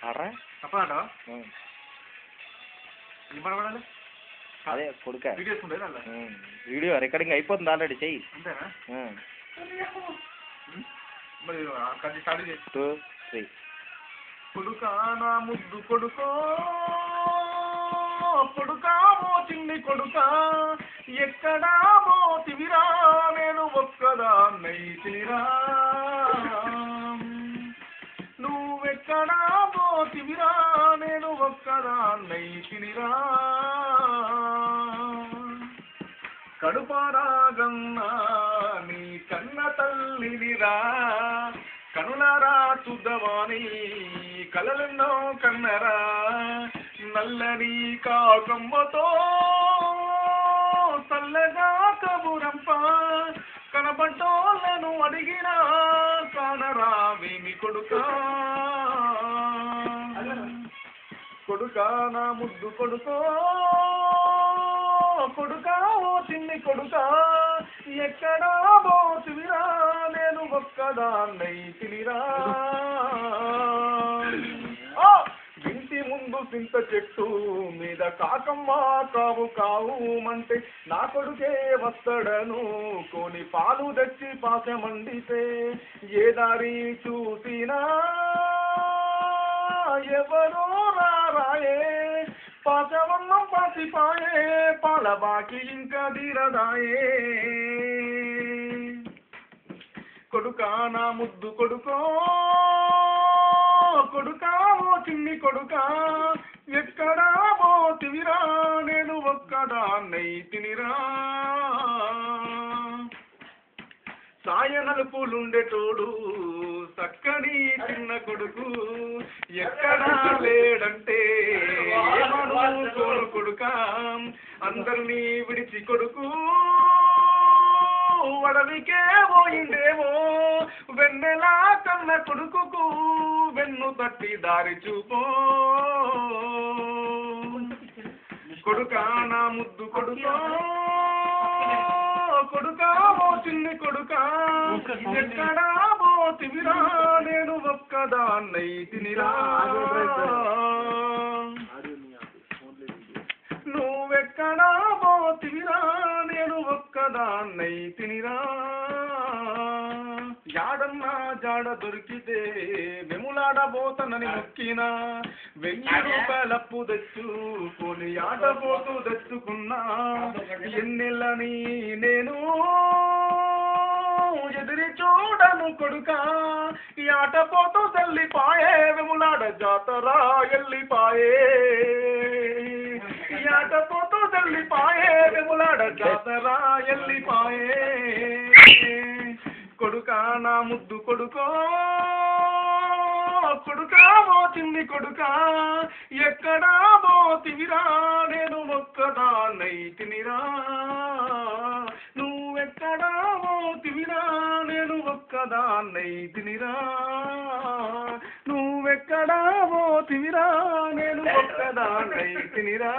ఆడరా తప్పదంట ఏం పడబడాలి అదే కొడుక వీడియోస్ ఉండేది అలా వీడియో రికార్డింగ్ అయిపోతుంది ఆల్రెడీ చెయ్యి అంతేనా మరి 2 3 కొడుకా నా ముద్దు కొడుకో కొడుకామో చిన్ని కొడుకా ఎక్కడా మోతివిరా నేను ఒక్కదాన్నైతినిరా నువ్వెక్కడా మోతివిరా నేను ఒక్కదాన్నైతినిరా కడుపారాగన్నా నీ కన్న తల్లినిరా కనులారా చూద్దామని కలలెన్నో కన్నరా నల్లని కాకమ్మతో చల్లగా కబురంప కనబడ్డోళ్ళను అడిగినా కానరావేమి కొడుకా కొడుకా నా ముద్దు కొడుకో కొడుకా ఓ చిన్ని కొడుకా ఎక్కడా మోతివిరా నేను ఒక్కదాన్నైతినిరా ఇంటి ముందు సింత చెట్టు మీద కాకమ్మ కావు కావు అంటే నా కొడుకే వస్తాడను కొని పాలు తెచ్చి పాసమండితే ఏ దారి చూసినా ఎవరో రారాయే పాసవన్నం పాసిపాయే పాల బాకి ఇంకా తీరదాయే కొడుకా నా ముద్దు కొడుకో కొడుకా ఓ చిన్ని కొడుకా ఎక్కడా మోతివిరా నేను ఒక్కదాన్నైతినిరా సాయనలుపులుండేటోడు చక్కని చిన్న కొడుకు ఎక్కడా లేడంటే కోను కొడుకా అందరినీ విడిచి కొడుకు అడవికే పోయిందేమో వెన్నెలా కన్న కొడుకుకు వెన్ను తట్టి దారి చూపో కొడుకా నా ముద్దు కొడుకో కొడుకా ఓ చిన్ని కొడుకా ఎక్కడా మోతివిరా నేను ఒక్కదాన్నైతినిరా నువ్వెక్కడా మోతివిరా నేను ఒక్కదాన్నైతినిరా యాడన్నా జాడ దొరికితే వెములాడబోతనని మొక్కినా 1000 రూపాయలప్పు తెచ్చుకొని ఆటపోతూ తెచ్చుకున్నా ఎన్నెళ్ళని నేను ఎదిరి చూడను కొడుకా ఈ ఆటపోతూ తల్లిపాయే వెములాడ జాతరా ఎల్లిపాయే ఈ ఆటపోతూ తల్లిపాయే వెములాడ జాతరా ఎల్లిపాయే కొడుకా నా ముద్దు కొడుకో కొడుకా ఓ చిన్ని కొడుకా ఎక్కడా మోతివిరా నేను ఒక్కదాన్నైతినిరా నువ్వెక్కడా మోతివిరా నేను ఒక్కదాన్నైతినిరా నువ్వెక్కడా మోతివిరా నేను ఒక్కదాన్నైతినిరా